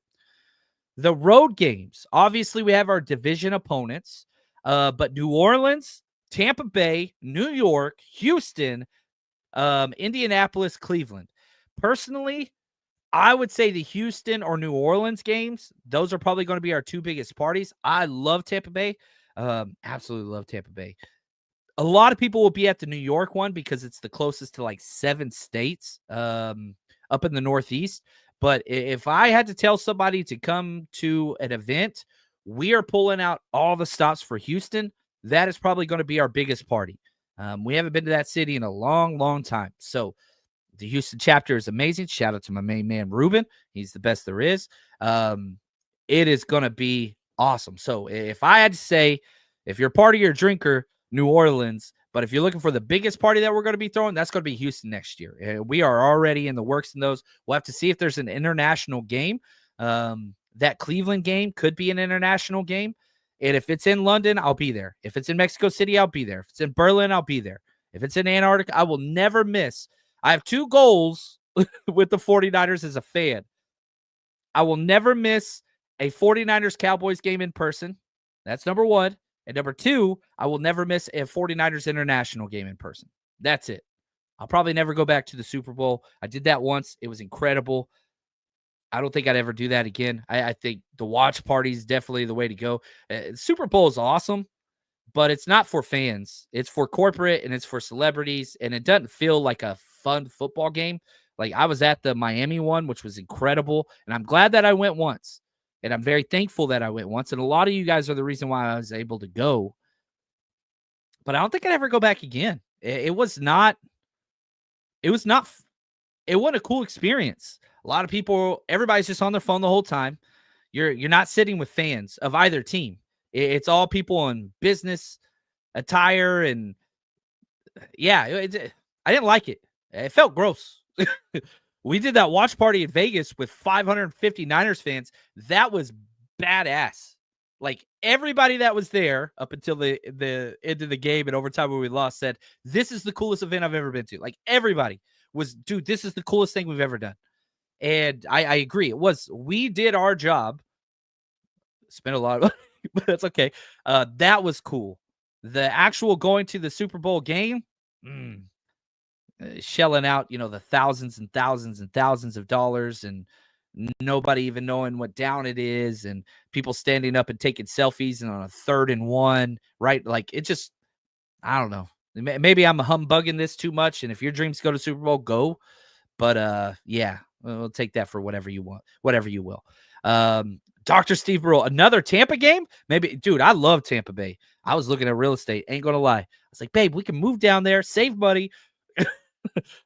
The road games. Obviously, we have our division opponents, but New Orleans, Tampa Bay, New York, Houston, Indianapolis, Cleveland. Personally, I would say the Houston or New Orleans games, those are probably going to be our two biggest parties. I love Tampa Bay. Absolutely love Tampa Bay. A lot of people will be at the New York one because it's the closest to like 7 states up in the Northeast. But if I had to tell somebody to come to an event, we are pulling out all the stops for Houston. That is probably going to be our biggest party. We haven't been to that city in a long, long time. So the Houston chapter is amazing. Shout out to my main man, Ruben. He's the best there is. It is going to be awesome. So if I had to say, if you're a party or drinker, New Orleans, but if you're looking for the biggest party that we're going to be throwing, that's going to be Houston next year. We are already in the works in those. We'll have to see if there's an international game. That Cleveland game could be an international game. And if it's in London, I'll be there. If it's in Mexico City, I'll be there. If it's in Berlin, I'll be there. If it's in Antarctica, I will never miss. I have 2 goals with the 49ers as a fan. I will never miss a 49ers Cowboys game in person. That's number 1. And number 2, I will never miss a 49ers international game in person. That's it. I'll probably never go back to the Super Bowl. I did that once. It was incredible. I don't think I'd ever do that again. I think the watch party is definitely the way to go. Super Bowl is awesome, but it's not for fans. It's for corporate and it's for celebrities, and it doesn't feel like a fun football game. Like I was at the Miami one, which was incredible, and I'm glad that I went once. And I'm very thankful that I went once. And a lot of you guys are the reason why I was able to go. But I don't think I'd ever go back again. It wasn't a cool experience. A lot of people, everybody's just on their phone the whole time. You're not sitting with fans of either team. It's all people in business attire. And yeah, I didn't like it. It felt gross. We did that watch party in Vegas with 550 Niners fans. That was badass. Like everybody that was there up until the end of the game and overtime where we lost said, this is the coolest event I've ever been to. Like everybody was, dude, this is the coolest thing we've ever done. And I agree. It was, we did our job. Spent a lot of money, but that's okay. That was cool. The actual going to the Super Bowl game, shelling out, the thousands and thousands and thousands of dollars and nobody even knowing what down it is and people standing up and taking selfies and on a 3rd and 1, right? Like it just, I don't know. Maybe I'm humbugging this too much. And if your dreams go to Super Bowl, go. But yeah, we'll take that for whatever you want, whatever you will. Dr. Steve Burrell, another Tampa game? Maybe, dude, I love Tampa Bay. I was looking at real estate. Ain't going to lie. I was like, babe, we can move down there, save money.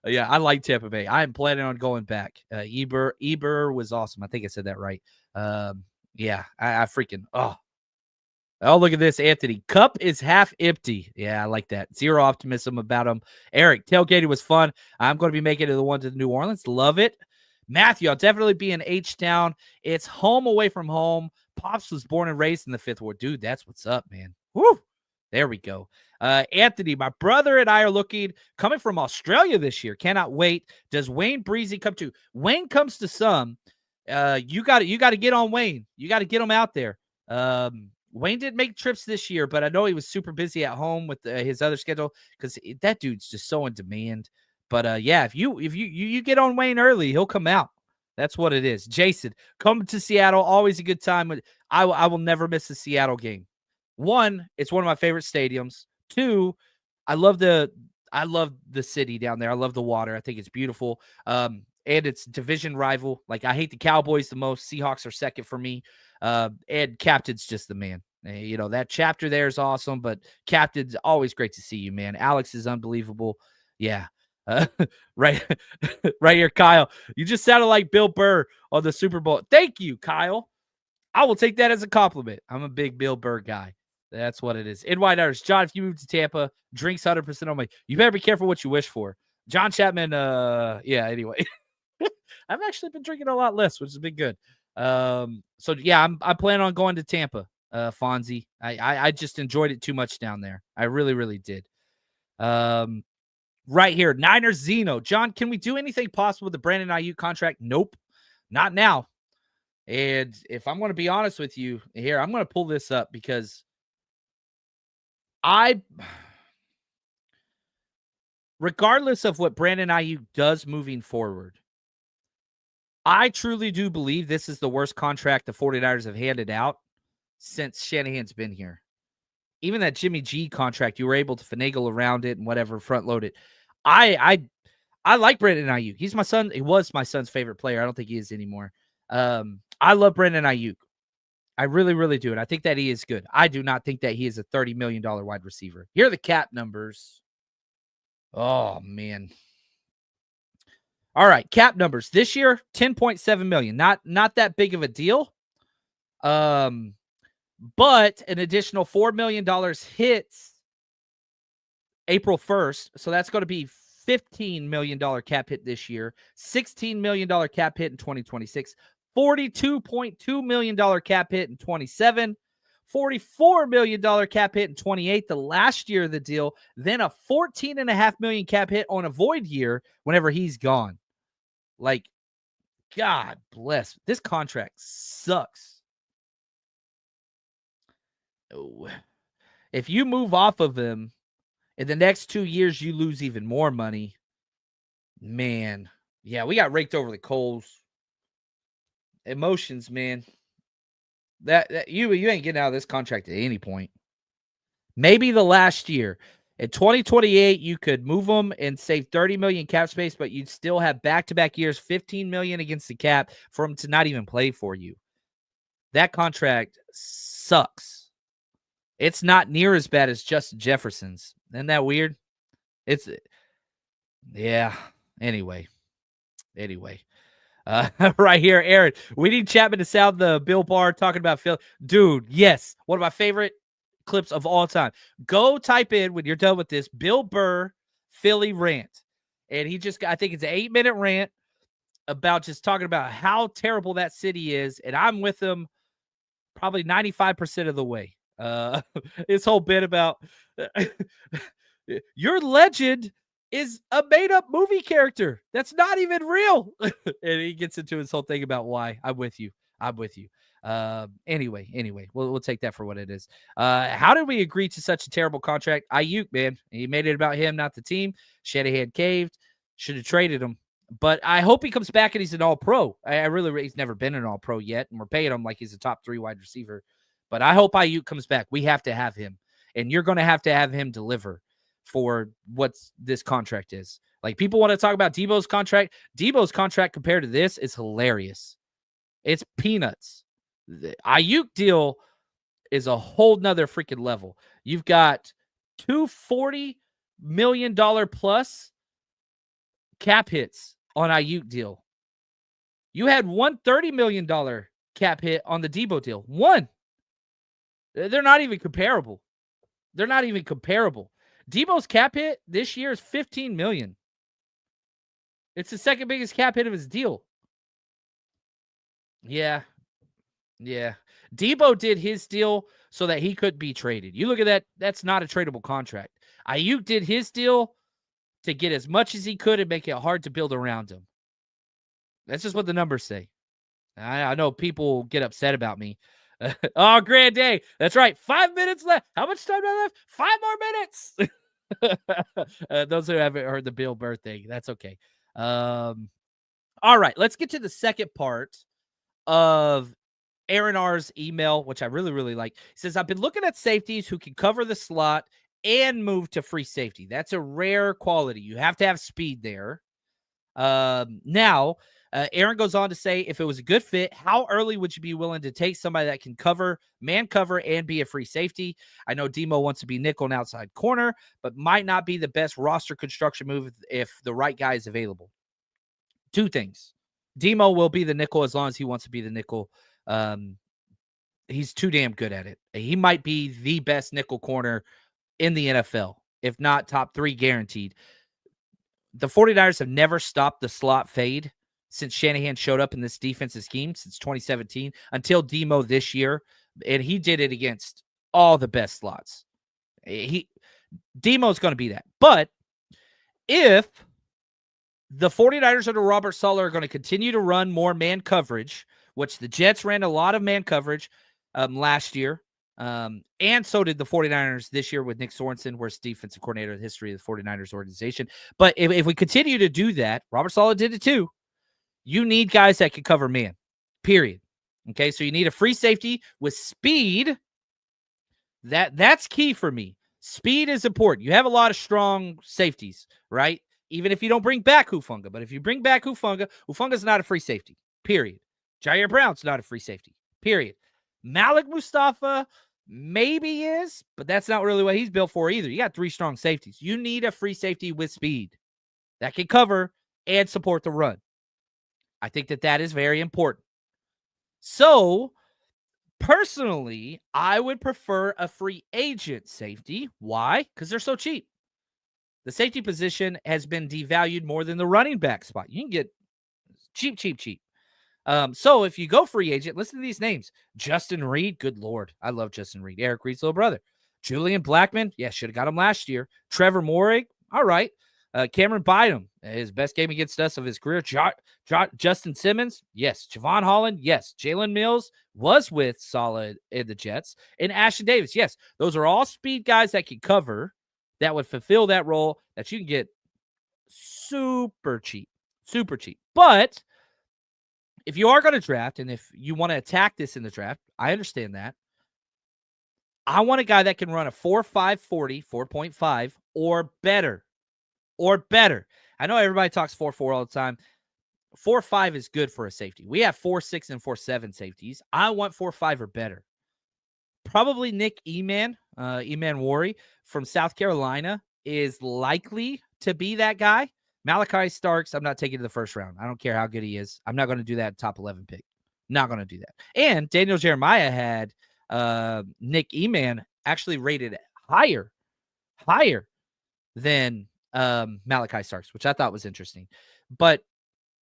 Yeah, I like Tampa Bay. I am planning on going back. Eber was awesome. I think I said that right. Yeah, I freaking, oh, look at this, Anthony. Cup is half empty. Yeah, I like that. Zero optimism about him. Eric, tailgating was fun. I'm going to be making it the one to New Orleans. Love it. Matthew, I'll definitely be in H-Town. It's home away from home. Pops was born and raised in the 5th Ward. Dude, that's what's up, man. Woo! There we go. Anthony, my brother and I are coming from Australia this year. Cannot wait. Does Wayne Breezy come to? Wayne comes to some. You got to get on Wayne. You got to get him out there. Wayne didn't make trips this year, but I know he was super busy at home with his other schedule because that dude's just so in demand. But yeah, if you get on Wayne early, he'll come out. That's what it is. Jason, come to Seattle. Always a good time. I will never miss a Seattle game. 1, it's one of my favorite stadiums. 2, I love the city down there. I love the water. I think it's beautiful. And it's division rival. Like I hate the Cowboys the most. Seahawks are second for me. And Captain's just the man. That chapter there is awesome, but Captain's always great to see you, man. Alex is unbelievable. Yeah. Right here, Kyle. You just sounded like Bill Burr on the Super Bowl. Thank you, Kyle. I will take that as a compliment. I'm a big Bill Burr guy. That's what it is. NY Niners. John, if you move to Tampa, drinks 100% on me. You better be careful what you wish for. John Chapman, yeah, anyway. I've actually been drinking a lot less, which has been good. So yeah, I'm planning on going to Tampa, Fonzie. I just enjoyed it too much down there. I really, really did. Right here, Niners Zeno. John, can we do anything possible with the Brandon Aiyuk contract? Nope, not now. And if I'm going to be honest with you here, I'm going to pull this up because regardless of what Brandon Aiyuk does moving forward, I truly do believe this is the worst contract the 49ers have handed out since Shanahan's been here. Even that Jimmy G contract, you were able to finagle around it and whatever, front load it. I like Brandon Aiyuk. He's my son. He was my son's favorite player. I don't think he is anymore. I love Brandon Aiyuk. I really, really do. And I think that he is good. I do not think that he is a $30 million wide receiver. Here are the cap numbers. Oh, man. All right, cap numbers. This year, $10.7 million. Not that big of a deal. But an additional $4 million hits April 1st. So that's going to be $15 million cap hit this year, $16 million cap hit in 2026, $42.2 million cap hit in 27, $44 million cap hit in 28, the last year of the deal, then a $14.5 million cap hit on a void year whenever he's gone. Like, God bless. This contract sucks. If you move off of him, in the next 2 years, you lose even more money. Man. Yeah, we got raked over the coals. Emotions, man. That you ain't getting out of this contract at any point. Maybe the last year. In 2028, you could move them and save $30 million cap space, but you'd still have back-to-back years, $15 million against the cap for him to not even play for you. That contract sucks. It's not near as bad as Justin Jefferson's. Isn't that weird? Yeah. Anyway. Right here, Aaron. We need Chapman to sound the Bill Barr talking about Phil. Dude, yes. One of my favorite clips of all time. Go type in, when you're done with this, Bill Burr Philly rant. And I think it's an 8-minute rant about just talking about how terrible that city is. And I'm with him probably 95% of the way. His whole bit about your legend is a made-up movie character that's not even real. And he gets into his whole thing about why. I'm with you. Anyway, we'll take that for what it is. How did we agree to such a terrible contract? Aiyuk, man. He made it about him, not the team. Shanahan caved. Should have traded him. But I hope he comes back and he's an all-pro. He's never been an all-pro yet, and we're paying him like he's a top 3 wide receiver. But I hope Aiyuk comes back. We have to have him. And you're going to have him deliver for what this contract is. Like, people want to talk about Debo's contract. Debo's contract compared to this is hilarious. It's peanuts. The Aiyuk deal is a whole nother freaking level. You've got two $40 million plus cap hits on Aiyuk deal. You had one $30 million cap hit on the Debo deal. One. They're not even comparable. Debo's cap hit this year is $15 million. It's the second biggest cap hit of his deal. Yeah. Debo did his deal so that he could be traded. You look at that, that's not a tradable contract. Aiyuk did his deal to get as much as he could and make it hard to build around him. That's just what the numbers say. I know people get upset about me. Oh, grand day. That's right. 5 minutes left. How much time do I have? 5 more minutes. Those who haven't heard the Bill Burr thing, that's okay. All right, let's get to the second part of Aaron R's email, which I really, really like. He says, I've been looking at safeties who can cover the slot and move to free safety. That's a rare quality. You have to have speed there. Now, Aaron goes on to say, if it was a good fit, how early would you be willing to take somebody that can man cover, and be a free safety? I know Demo wants to be nickel and outside corner, but might not be the best roster construction move if the right guy is available. Two things. Demo will be the nickel as long as he wants to be the nickel. He's too damn good at it. He might be the best nickel corner in the NFL, if not top 3 guaranteed. The 49ers have never stopped the slot fade since Shanahan showed up in this defensive scheme since 2017 until Demo this year. And he did it against all the best slots. Demo's going to be that. But if the 49ers under Robert Saleh are going to continue to run more man coverage, which the Jets ran a lot of man coverage last year, and so did the 49ers this year with Nick Sorensen, worst defensive coordinator in the history of the 49ers organization. But if we continue to do that, Robert Saleh did it too. You need guys that can cover man, period. Okay, so you need a free safety with speed. That's key for me. Speed is important. You have a lot of strong safeties, right? Even if you don't bring back Hufanga. But if you bring back Hufanga's not a free safety, period. Jair Brown's not a free safety, period. Malik Mustafa maybe is, but that's not really what he's built for either. You got 3 strong safeties. You need a free safety with speed that can cover and support the run. I think that is very important. So, personally, I would prefer a free agent safety. Why? Because they're so cheap. The safety position has been devalued more than the running back spot. You can get cheap. So if you go free agent, listen to these names. Justin Reed, good Lord. I love Justin Reed. Eric Reed's little brother. Julian Blackman, yeah, should have got him last year. Trevor Morig, all right. Cameron Bynum, his best game against us of his career. Justin Simmons, yes. Javon Holland, yes. Jalen Mills was with solid in the Jets. And Ashton Davis, yes. Those are all speed guys that can cover, that would fulfill that role, that you can get super cheap. But if you are going to draft, and if you want to attack this in the draft, I understand that. I want a guy that can run a 4.5 40, 4.5 or better. I know everybody talks 4.4 all the time. 4.5 is good for a safety. We have 4.6 and 4.7 safeties. I want 4.5 or better. Probably Nick Eman Wari from South Carolina is likely to be that guy. Malachi Starks, I'm not taking to the first round. I don't care how good he is. I'm not going to do that top 11 pick. Not going to do that. And Daniel Jeremiah had Nick Eman actually rated higher than Malachi Starks, which I thought was interesting. But,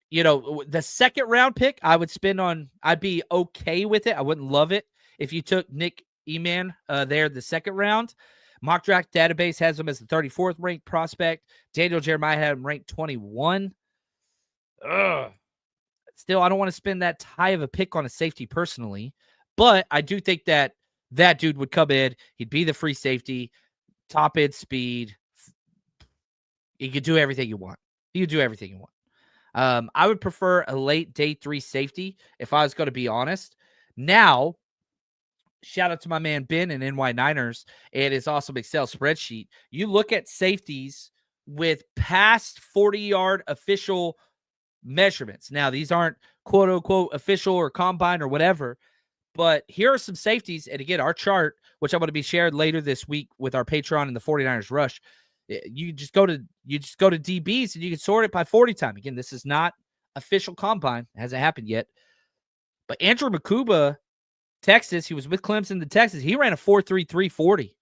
the second round pick I would spend on, I'd be okay with it. I wouldn't love it if you took Nick Eman there the second round. Mock Draft Database has him as the 34th ranked prospect. Daniel Jeremiah had him ranked 21. Still, I don't want to spend that high of a pick on a safety personally, but I do think that dude would come in. He'd be the free safety, top end speed. He could do everything you want. I would prefer a late day 3 safety if I was going to be honest. Now, shout out to my man Ben and NY Niners and his awesome Excel spreadsheet. You look at safeties with past 40-yard official measurements. Now, these aren't quote unquote official or combine or whatever, but here are some safeties. And again, our chart, which I'm going to be shared later this week with our Patreon and the 49ers Rush. You just go to DBs and you can sort it by 40 time. Again, this is not official combine. It hasn't happened yet. But Andrew Makuba, Texas, he was with Clemson to Texas. He ran a 4.33 40.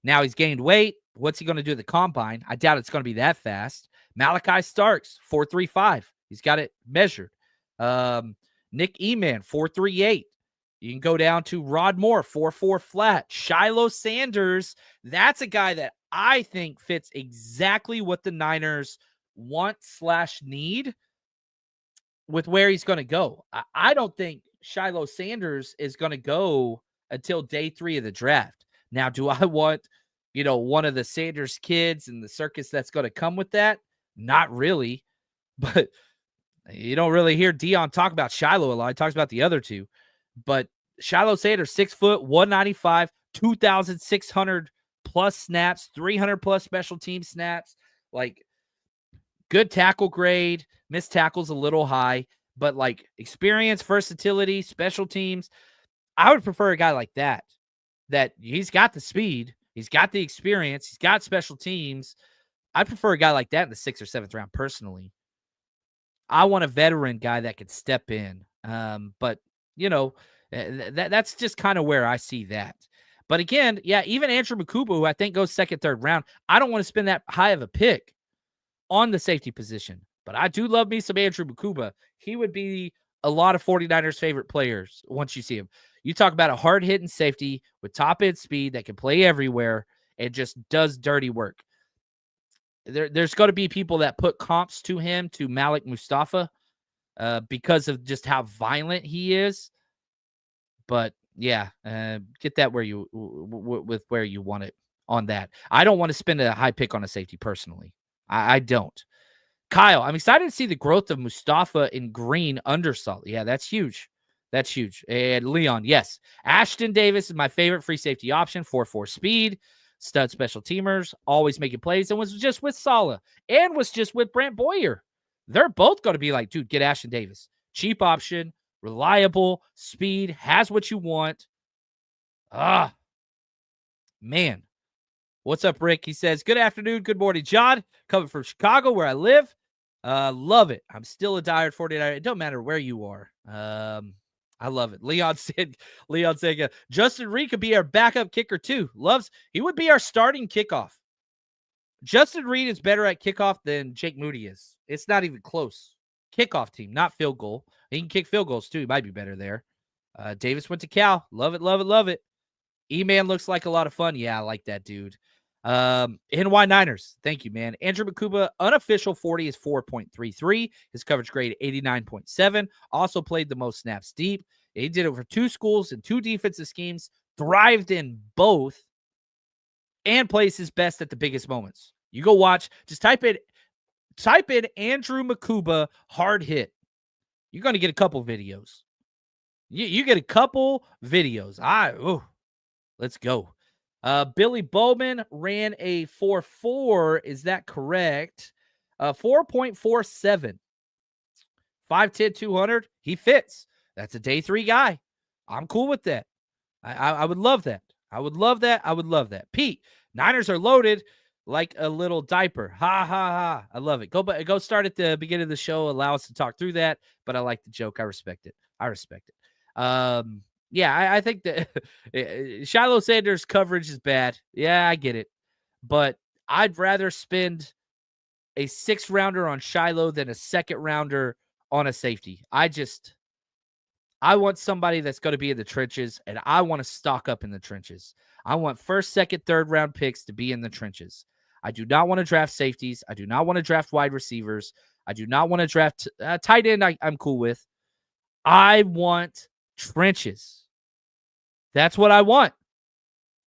Now he's gained weight. What's he going to do at the combine? I doubt it's going to be that fast. Malachi Starks, 4.35. He's got it measured. Nick Eman, 4.38. You can go down to Rod Moore, 4.4 flat. Shiloh Sanders, that's a guy that I think fits exactly what the Niners want/need with where he's going to go. I don't think Shiloh Sanders is going to go until day 3 of the draft. Now, do I want, one of the Sanders kids and the circus that's going to come with that? Not really. But you don't really hear Dion talk about Shiloh a lot. He talks about the other two. But Shiloh Sanders, 6 foot, 195, 2,600 plus snaps, 300 plus special team snaps, like good tackle grade, missed tackles a little high, but like experience, versatility, special teams. I would prefer a guy like that he's got the speed, he's got the experience, he's got special teams. I'd prefer a guy like that in the 6th or 7th round personally. I want a veteran guy that could step in. But that's just kind of where I see that. But again, yeah, even Andrew Makuba, who I think goes 2nd, 3rd round, I don't want to spend that high of a pick on the safety position. But I do love me some Andrew Makuba. He would be a lot of 49ers' favorite players once you see him. You talk about a hard-hitting safety with top-end speed that can play everywhere and just does dirty work. There's going to be people that put comps to him, to Malik Mustafa, because of just how violent he is. But yeah, get that where you want it on that. I don't want to spend a high pick on a safety personally. I don't. Kyle, I'm excited to see the growth of Mustafa in green undersalt. Yeah, that's huge. That's huge. And Leon, yes. Ashton Davis is my favorite free safety option. 4.4 speed, stud special teamers, always making plays, and was just with Saleh and was just with Brant Boyer. They're both going to be like, dude, get Ashton Davis. Cheap option, reliable, speed, has what you want. Man. What's up, Rick? He says, good afternoon, good morning, John. Coming from Chicago, where I live. Love it. I'm still a diehard 49er. It don't matter where you are. I love it. Leon said, Justin Reed could be our backup kicker too. He would be our starting kickoff. Justin Reed is better at kickoff than Jake Moody is. It's not even close. Kickoff team, not field goal. He can kick field goals too. He might be better there. Davis went to Cal. Love it, love it, love it. E-Man looks like a lot of fun. Yeah, I like that, dude. NY Niners. Thank you, man. Andrew Makuba, unofficial 40 is 4.33. His coverage grade 89.7. Also played the most snaps deep. He did it for 2 schools and 2 defensive schemes. Thrived in both. And plays his best at the biggest moments. You go watch. Just type in Andrew Makuba hard hit. You're going to get a couple videos. You get a couple videos. Let's go. Billy Bowman ran a 4.4. Is that correct? 4.47. 5'10", 200. He fits. That's a day 3 guy. I'm cool with that. I would love that. I would love that. I would love that. Pete, Niners are loaded like a little diaper. Ha, ha, ha. I love it. Go start at the beginning of the show. Allow us to talk through that. But I like the joke. I respect it. Yeah, I think that Shiloh Sanders' coverage is bad. Yeah, I get it. But I'd rather spend a 6th rounder on Shiloh than a 2nd rounder on a safety. I want somebody that's going to be in the trenches, and I want to stock up in the trenches. I want 1st, 2nd, 3rd round picks to be in the trenches. I do not want to draft safeties. I do not want to draft wide receivers. I do not want to draft tight end. I'm cool with. I want trenches. That's what I want.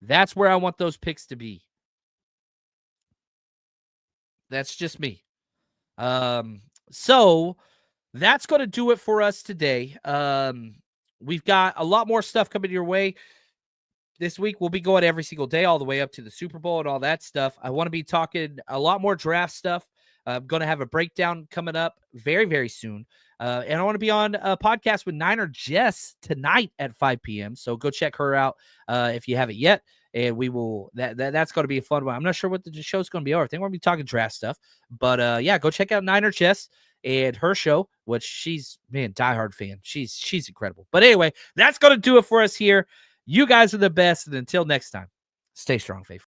That's where I want those picks to be. That's just me. So that's going to do it for us today. We've got a lot more stuff coming your way this week. We'll be going every single day all the way up to the Super Bowl and all that stuff. I want to be talking a lot more draft stuff. I'm going to have a breakdown coming up very, very soon. And I want to be on a podcast with Niner Jess tonight at 5 p.m. So go check her out if you haven't yet. And we will, that's going to be a fun one. I'm not sure what the show's going to be over. I think we're going to be talking draft stuff. But yeah, go check out Niner Jess and her show, which she's, diehard fan. She's incredible. But anyway, that's going to do it for us here. You guys are the best. And until next time, stay strong, faithful.